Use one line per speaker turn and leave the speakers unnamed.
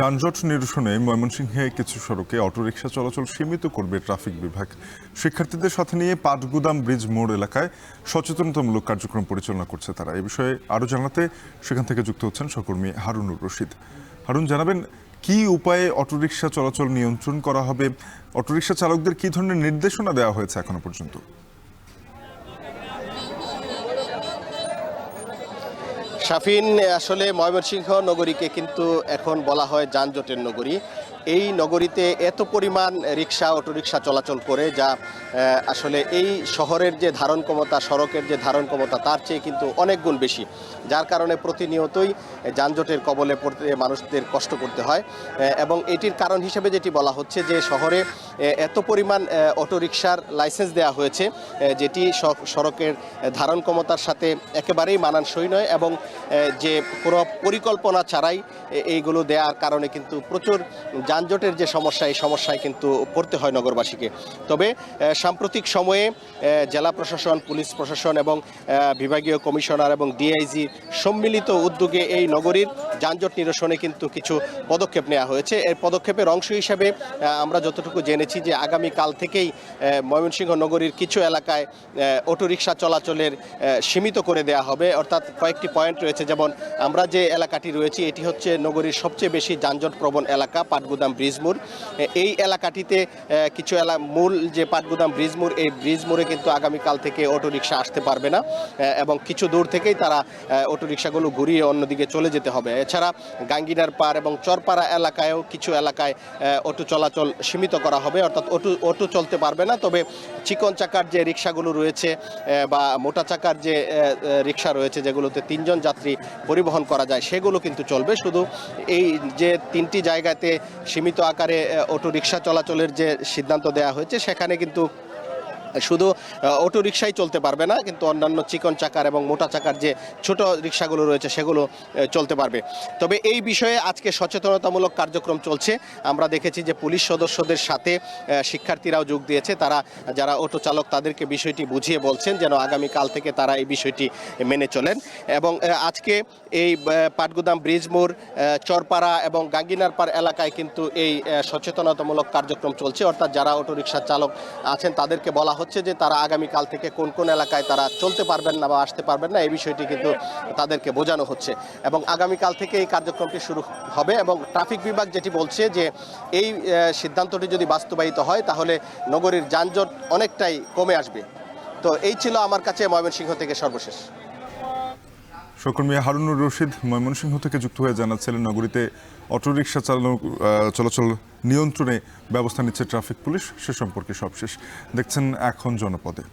যানজট নিরসনে ময়মনসিংহে কিছু সড়কে অটোরিকশা চলাচল সীমিত করবে ট্রাফিক বিভাগ। শিক্ষার্থীদের সাথে নিয়ে পাটগুদাম ব্রিজ মোড় এলাকায় সচেতনতামূলক কার্যক্রম পরিচালনা করছে তারা। এই বিষয়ে আরও জানাতে সেখান থেকে যুক্ত হচ্ছেন সহকর্মী হারুনুর রশিদ। হারুন, জানাবেন কি উপায়ে অটোরিকশা চলাচল নিয়ন্ত্রণ করা হবে? অটোরিকশা চালকদের কি ধরনের নির্দেশনা দেওয়া হয়েছে এখনো পর্যন্ত?
শাফিন, আসলে ময়মনসিংহ নগরীকে কিন্তু এখন বলা হয় যানজটের নগরী। এই নগরীতে এত পরিমাণ রিক্সা অটোরিকশা চলাচল করে যা আসলে এই শহরের যে ধারণ ক্ষমতা, সড়কের যে ধারণ ক্ষমতা তার চেয়ে কিন্তু অনেক গুণ বেশি, যার কারণে প্রতিনিয়তই যানজটের কবলে পড়তে মানুষদের কষ্ট করতে হয়। এবং এটির কারণ হিসেবে যেটি বলা হচ্ছে যে শহরে এত পরিমাণ অটোরিকশার লাইসেন্স দেওয়া হয়েছে যেটি সড়কের ধারণ ক্ষমতার সাথে একেবারেই মানানসই নয়, এবং যে কোনো পরিকল্পনা ছাড়াই এইগুলো দেওয়ার কারণে কিন্তু প্রচুর যানজটের যে সমস্যা, এই সমস্যায় কিন্তু পড়তে হয় নগরবাসীকে। তবে সাম্প্রতিক সময়ে জেলা প্রশাসন, পুলিশ প্রশাসন এবং বিভাগীয় কমিশনার এবং ডিআইজি সম্মিলিত উদ্যোগে এই নগরীর যানজট নিরসনে কিন্তু কিছু পদক্ষেপ নেওয়া হয়েছে। এর পদক্ষেপের অংশ হিসেবে আমরা যতটুকু জেনেছি যে আগামীকাল থেকেই ময়মনসিংহ নগরীর কিছু এলাকায় অটোরিকশা চলাচলের সীমিত করে দেওয়া হবে। অর্থাৎ কয়েকটি পয়েন্ট রয়েছে, যেমন আমরা যে এলাকাটি রয়েছি এটি হচ্ছে নগরীর সবচেয়ে বেশি যানজট প্রবণ এলাকা পাটগুদাম ব্রিজ মোড়। এই এলাকাটিতে কিছু মূল যে পাটগুদাম ব্রিজ মোড়, এই ব্রিজ মোড়ে কিন্তু আগামীকাল থেকে অটোরিকশা আসতে পারবে না, এবং কিছু দূর থেকেই তারা অটোরিকশাগুলো ঘুরিয়ে অন্যদিকে চলে যেতে হবে। এছাড়া গাঙ্গিনার পাড় এবং চরপাড়া এলাকায়ও কিছু এলাকায় অটো চলাচল সীমিত করা হবে, অর্থাৎ অটো চলতে পারবে না। তবে চিকন চাকার যে রিক্সাগুলো রয়েছে বা মোটা চাকার যে রিক্সা রয়েছে যেগুলোতে 3 জন যাত্রী পরিবহন করা যায় সেগুলো কিন্তু চলবে। শুধু এই যে 3টি জায়গাতে সীমিত আকারে অটোরিকশা চলাচলের যে সিদ্ধান্ত দেওয়া হয়েছে সেখানে কিন্তু শুধু অটোরিকশাই চলতে পারবে না, কিন্তু অন্যান্য চিকন চাকার এবং মোটা চাকার যে ছোট রিক্সাগুলো রয়েছে সেগুলো চলতে পারবে। তবে এই বিষয়ে আজকে সচেতনতামূলক কার্যক্রম চলছে। আমরা দেখেছি যে পুলিশ সদস্যদের সাথে শিক্ষার্থীরাও যোগ দিয়েছে। তারা যারা অটো চালক তাদেরকে বিষয়টি বুঝিয়ে বলছেন যেন আগামীকাল থেকে তারা এই বিষয়টি মেনে চলেন। এবং আজকে এই পাটগুদাম ব্রিজ মোড়, চরপাড়া এবং গাঙ্গিনার পাড় এলাকায় কিন্তু এই সচেতনতামূলক কার্যক্রম চলছে। অর্থাৎ যারা অটোরিকশা চালক আছেন তাদেরকে বলা হচ্ছে যে তারা আগামীকাল থেকে কোন কোন এলাকায় তারা চলতে পারবেন না বা আসতে পারবেন না, এই বিষয়টি কিন্তু তাদেরকে বোঝানো হচ্ছে। এবং আগামীকাল থেকে এই কার্যক্রমটি শুরু হবে। এবং ট্রাফিক বিভাগ যেটি বলছে যে এই সিদ্ধান্তটি যদি বাস্তবায়িত হয় তাহলে নগরীর যানজট অনেকটাই কমে আসবে। তো এই ছিল আমার কাছে ময়মনসিংহ থেকে সর্বশেষ।
সহকর্মী হারুনুর রশিদ ময়মনসিংহ থেকে যুক্ত হয়ে জানাচ্ছিলেন নগরীতে অটোরিকশা চলাচল নিয়ন্ত্রণে ব্যবস্থা নিচ্ছে ট্রাফিক পুলিশ। সে সম্পর্কে সবশেষ দেখছেন এখন জনপদে।